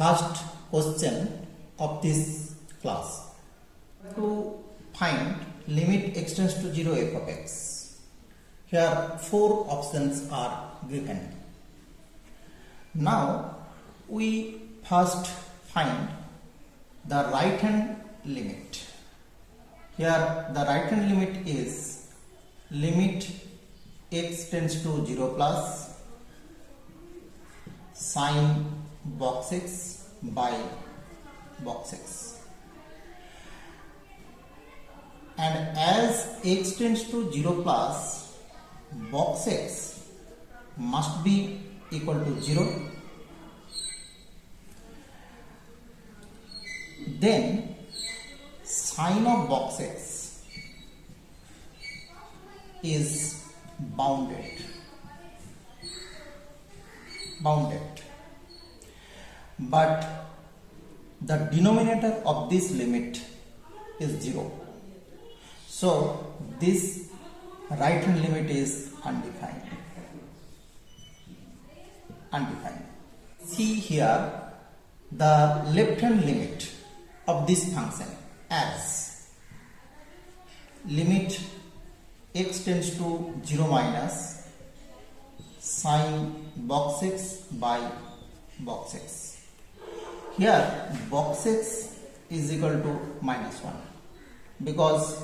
first question of this class. To find limit extends to 0 f of x. Here 4 options are given. Now we first find the right hand limit. Here the right hand limit is limit x tends to 0 plus sine box x by box x, and as x tends to 0 plus, box x must be equal to 0. Then sine of box x is bounded, but the denominator of this limit is 0. So this right hand limit is undefined. See here the left hand limit of this function as limit x tends to 0 minus sine box x by box x. Here box x is equal to minus 1 because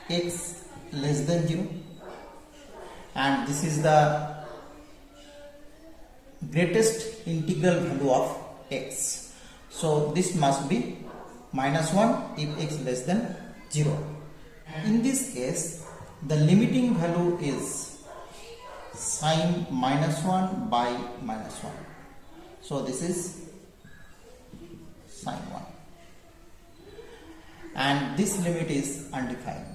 x less than 0, and this is the greatest integral value of x. So this must be minus 1 if x less than 0. In this case, the limiting value is sine minus 1 by minus 1. So this is sine 1. And this limit is undefined.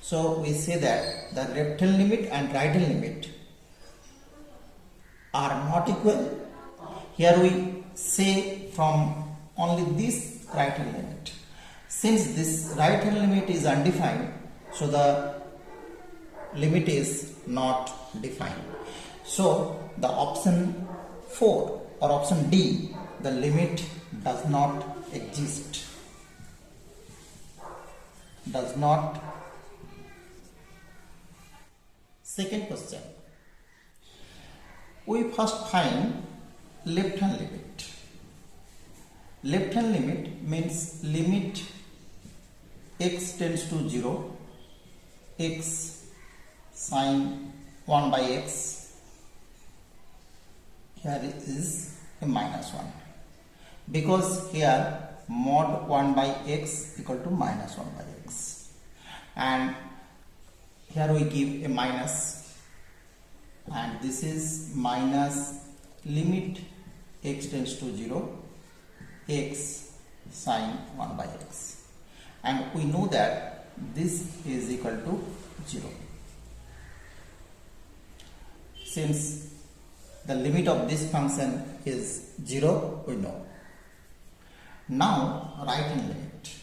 So we say that the left hand limit and right hand limit are not equal. Here we say from only this right hand limit. Since this right hand limit is undefined, so the limit is not defined. So the option 4 or option D, the limit does not exist. Second question. We first find left hand limit. Left hand limit means limit x tends to 0, x sine 1 by x. Here is a minus 1 because here mod 1 by x equal to minus 1 by x, and here we give a minus, and this is minus limit x tends to 0, x sine 1 by x, and we know that this is equal to 0. Since the limit of this function is 0, we know. Now right hand limit.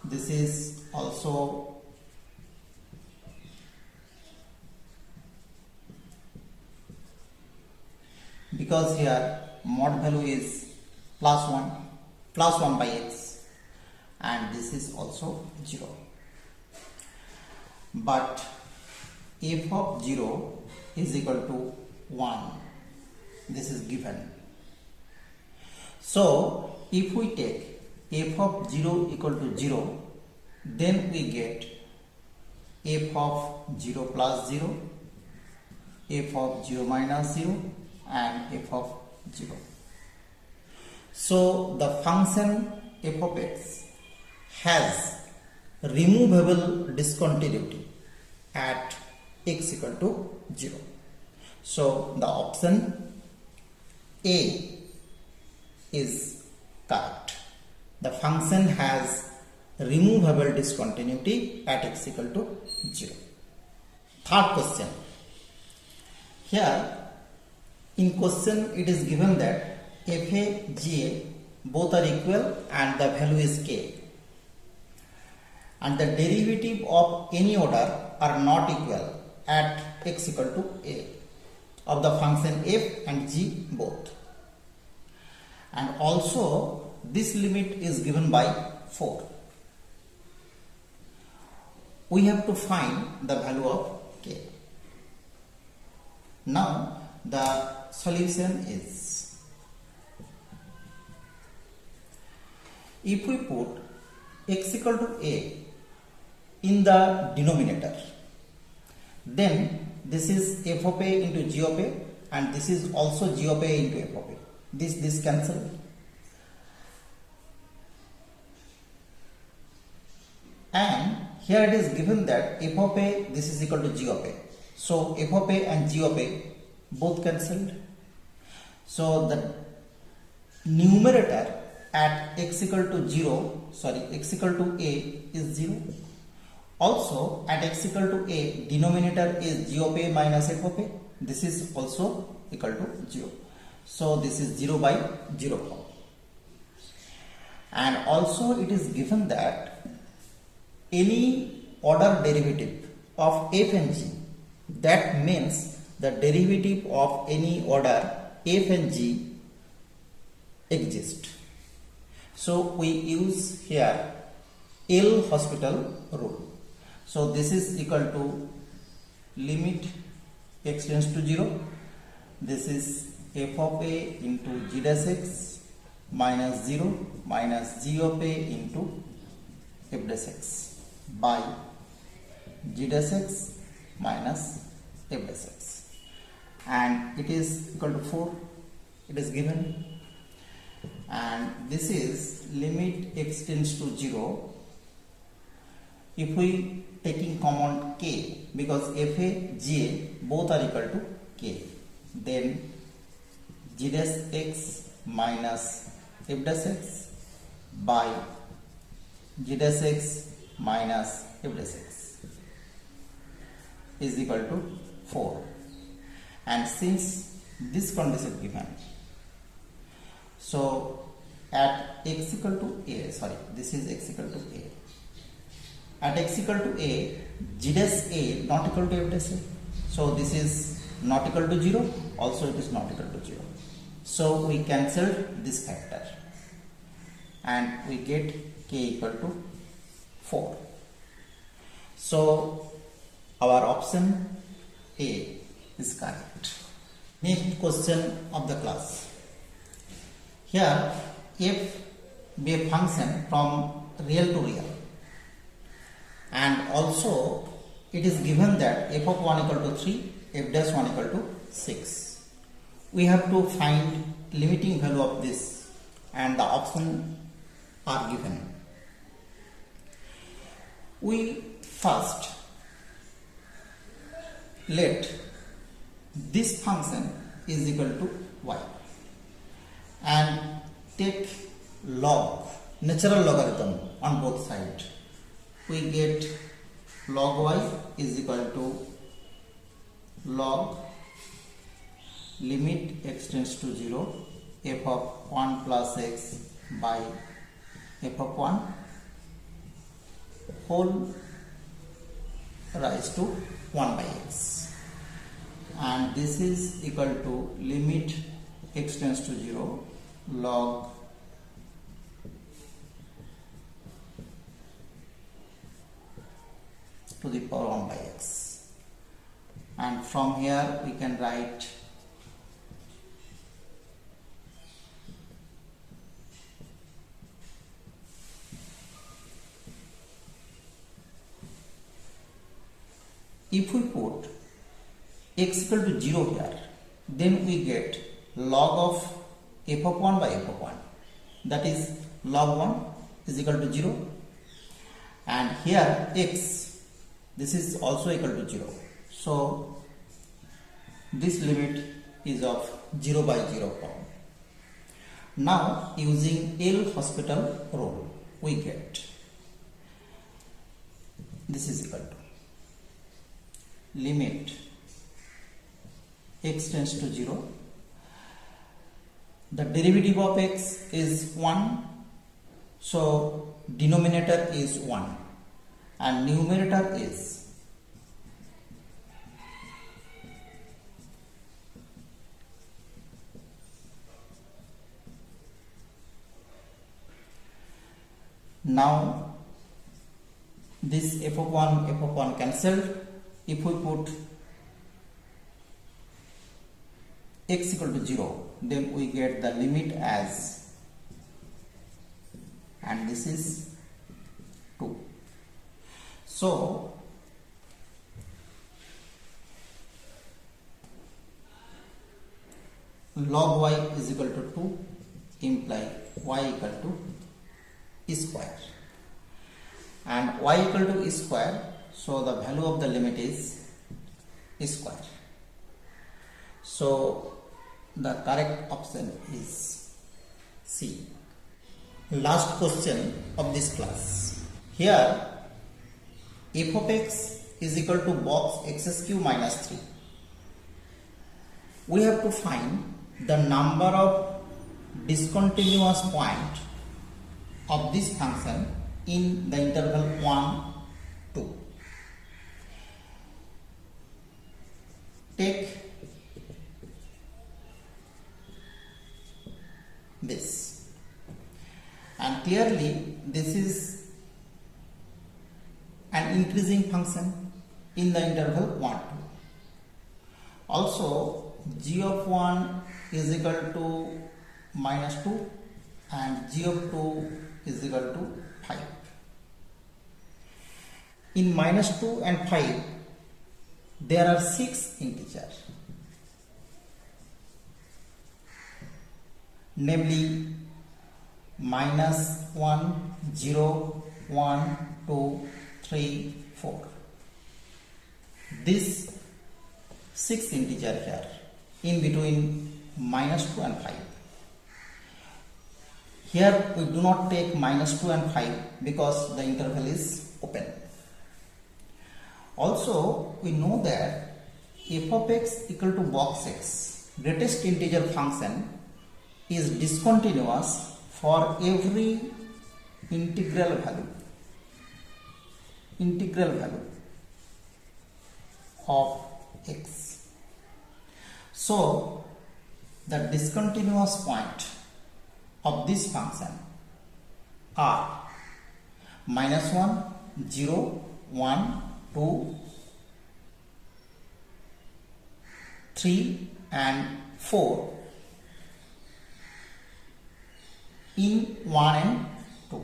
This is also because here mod value is plus 1 by x, and this is also 0. But f of 0 is equal to 1. This is given. So if we take f of 0 equal to 0, then we get f of 0 plus 0, f of 0 minus 0, and f of 0. So the function f of x has removable discontinuity at x equal to 0. So the option A is correct. The function has removable discontinuity at x equal to 0. Third question. Here in question it is given that fa, ga both are equal and the value is k, and the derivative of any order are not equal at x equal to a of the function f and g both. and also this limit is given by 4. We have to find the value of k. Now the solution is, if we put x equal to a in the denominator, then this is f of a into g of a, and this is also g of a into f of a. This cancel. And here it is given that f of a, this is equal to g of a. So f of a and g of a both cancelled. So the numerator at x equal to x equal to a is 0. Also at x equal to a, denominator is g of a minus f of a. This is also equal to 0. So this is 0 by 0 form. And also it is given that any order derivative of f and g, that means the derivative of any order f and g exist. So we use here L'Hospital rule. So this is equal to limit x tends to 0. This is f of a into g dash x minus 0 minus g of a into f dash x by g dash x minus f dash x, and it is equal to 4. It is given, and this is limit x tends to 0. If we taking common k, because f a, g a both are equal to k, then g dash x minus f dash x by g dash x minus f dash x is equal to 4. And since this condition is given, so at x equal to a, this is x equal to a. At x equal to a, g dash a not equal to f dash a. So this is not equal to 0. Also it is not equal to 0. So we cancel this factor and we get k equal to 4. So our option A is correct. Next question of the class. Here f be a function from real to real, and also it is given that f of 1 equal to 3, f dash 1 equal to 6. We have to find limiting value of this, and the options are given. We first let this function is equal to y and take log, natural logarithm on both sides. We get log y is equal to log limit x tends to 0 f of 1 plus x by f of 1 whole rise to 1 by x, and this is equal to limit x tends to 0 log to the power 1 by x, and from here we can write if we put x equal to 0 here, then we get log of f of 1 by f of 1, that is log 1 is equal to 0, and here x, this is also equal to 0. So this limit is of 0 by 0 form. Now using L'Hospital rule, we get this is equal to limit x tends to 0. The derivative of x is 1, so denominator is 1 and numerator is Now this f of 1 cancelled. If we put x equal to 0, then we get the limit as, and this is 2. So log y is equal to 2 imply y equal to e square, and y equal to e square, so the value of the limit is e square. So the correct option is C. Last question of this class. Here f of x is equal to box x cube minus 3. We have to find the number of discontinuous point of this function in the interval 1, 2. Take this, and clearly this is an increasing function in the interval 1, 2. Also g of 1 is equal to minus 2 and g of 2 is equal to 5. In minus 2 and 5 there are 6 integers, namely minus 1, 0, 1, 2, 3, 4. This 6 integer here in between minus 2 and 5. Here we do not take minus 2 and 5 because the interval is open. Also we know that f of x equal to box x, greatest integer function, is discontinuous for every integral value of x. So the discontinuous point of this function are minus 1, 0, 1, 2, 3 and 4 in 1 and 2.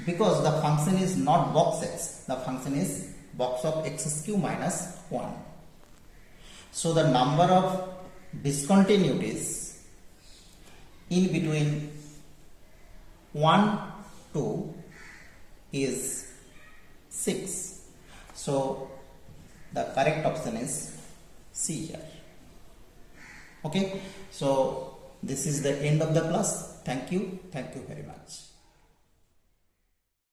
Because the function is not box x, the function is box of x cube minus 1. So the number of discontinuities in between 1, 2 is 6. So the correct option is C here. Okay, so this is the end of the class. Thank you very much.